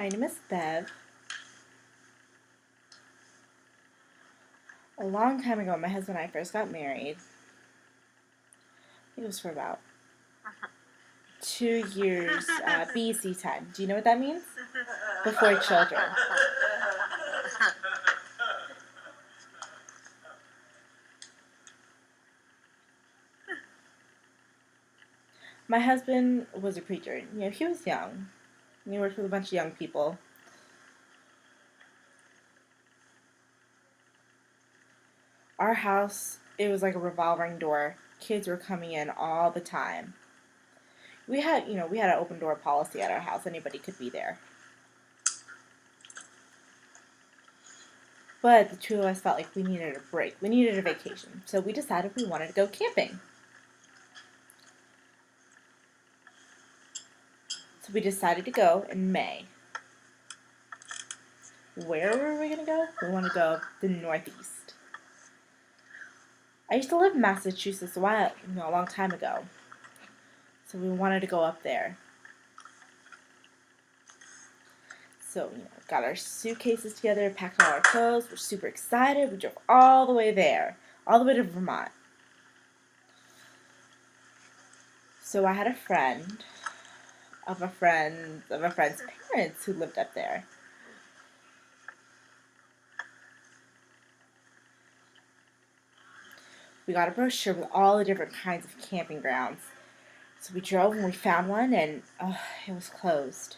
My name is Bev. A long time ago, my husband and I first got married. I think it was for about 2 years BC time. Do you know what that means? Before children. My husband was a preacher. He was young. He worked with a bunch of young people. Our house, it was like a revolving door. Kids were coming in all the time. We had an open door policy at our house. Anybody could be there. But the two of us felt like we needed a break. We needed a vacation. So we decided we wanted to go camping. So we decided to go in May. Where were we going to go? We want to go the Northeast. I used to live in Massachusetts a long time ago. So we wanted to go up there. So, got our suitcases together, packed all our clothes. We're super excited. We drove all the way there, all the way to Vermont. So I had a friend of a friend's parents who lived up there. We got a brochure with all the different kinds of camping grounds. So we drove and we found one, and it was closed.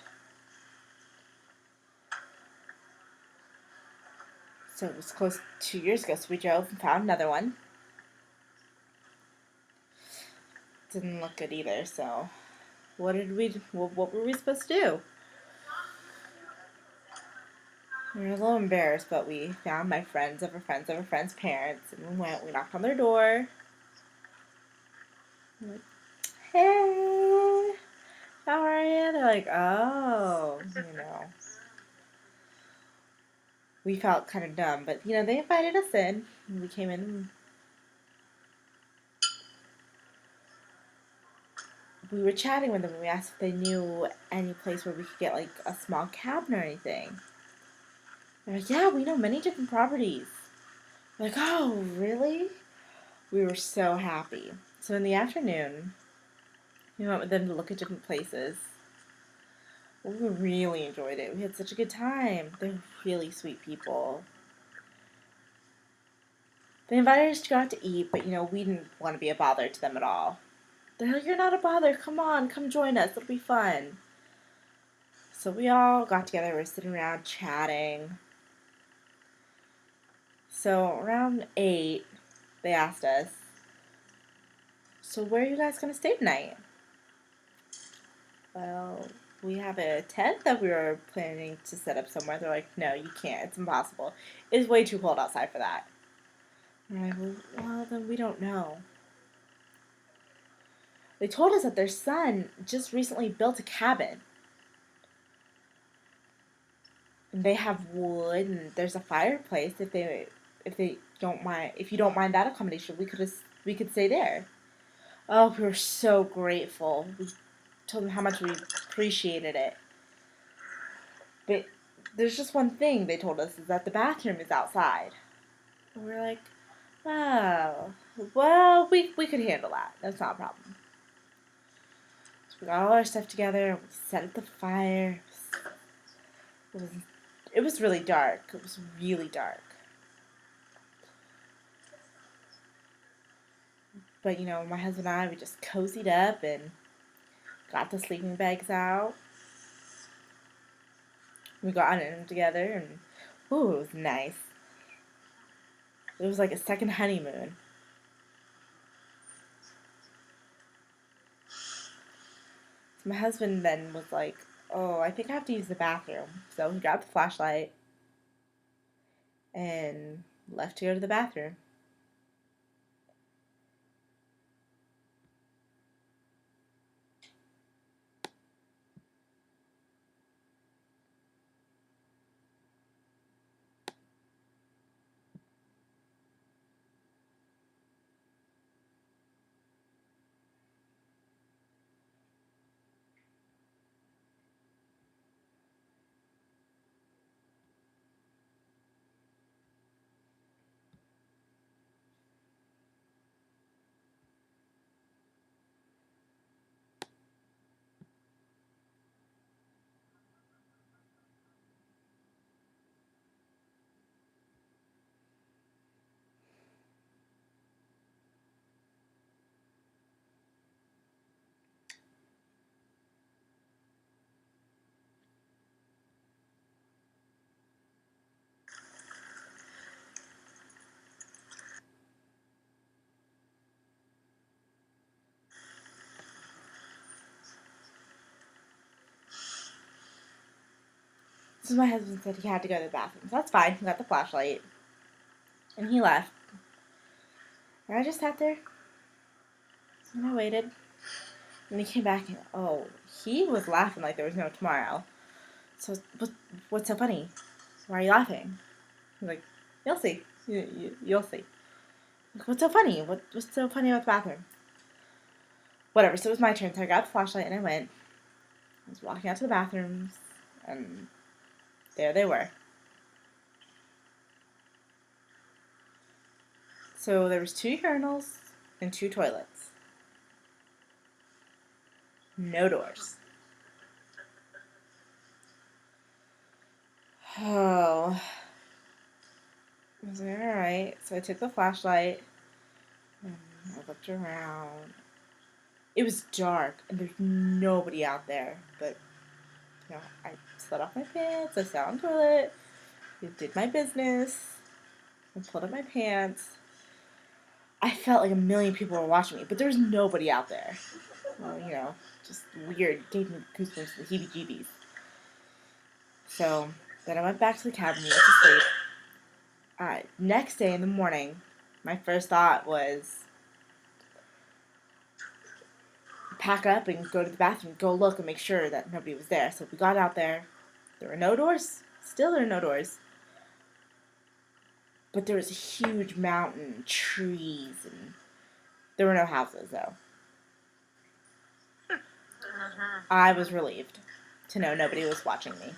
So it was closed 2 years ago, so we drove and found another one. Didn't look good either, so what were we supposed to do? We were a little embarrassed, but we found my friends of a friend's parents, and we knocked on their door. I'm like, hey, how are you? They're like, oh, We felt kind of dumb, but, they invited us in, and we came in. We were chatting with them, and we asked if they knew any place where we could get, like, a small cabin or anything. They're like, yeah, we know many different properties. We're like, oh, really? We were so happy. So in the afternoon, we went with them to look at different places. We really enjoyed it. We had such a good time. They're really sweet people. They invited us to go out to eat, but, we didn't want to be a bother to them at all. They're like, you're not a bother. Come on, come join us. It'll be fun. So we all got together. We were sitting around chatting. So around 8, they asked us, so where are you guys going to stay tonight? Well, we have a tent that we were planning to set up somewhere. They're like, no, you can't. It's impossible. It's way too cold outside for that. And I'm like, well, then we don't know. They told us that their son just recently built a cabin. And they have wood and there's a fireplace. If you don't mind that accommodation, we could stay there. Oh, we were so grateful. We told them how much we appreciated it. But there's just one thing they told us, is that the bathroom is outside. And we're like, oh, well, we could handle that. That's not a problem. So we got all our stuff together. We set up the fire. It was really dark. It was really dark. But, my husband and I, we just cozied up and got the sleeping bags out. We got in them together, and ooh, it was nice. It was like a second honeymoon. So my husband then was like, oh, I think I have to use the bathroom. So he grabbed the flashlight and left to go to the bathroom. So my husband said he had to go to the bathroom. So that's fine. He got the flashlight. And he left. And I just sat there. And I waited. And he came back and, he was laughing like there was no tomorrow. So, what's so funny? Why are you laughing? I'm like, you'll see. You'll see. Like, what's so funny? What's so funny about the bathroom? Whatever. So it was my turn. So I grabbed the flashlight and I went. I was walking out to the bathrooms. And there they were. So there was 2 urinals and 2 toilets. No doors. Oh. I was like, alright. So I took the flashlight and I looked around. It was dark and there's nobody out there. But, I slid off my pants, I sat on the toilet, I did my business, I pulled up my pants. I felt like a million people were watching me, but there was nobody out there. Well, just weird. It gave me goosebumps, the heebie-jeebies. So then I went back to the cabin, went to sleep. Next day in the morning, my first thought was pack up and go to the bathroom, go look and make sure that nobody was there. So we got out there. There were no doors. Still there were no doors. But there was a huge mountain, trees, and there were no houses, though. I was relieved to know nobody was watching me.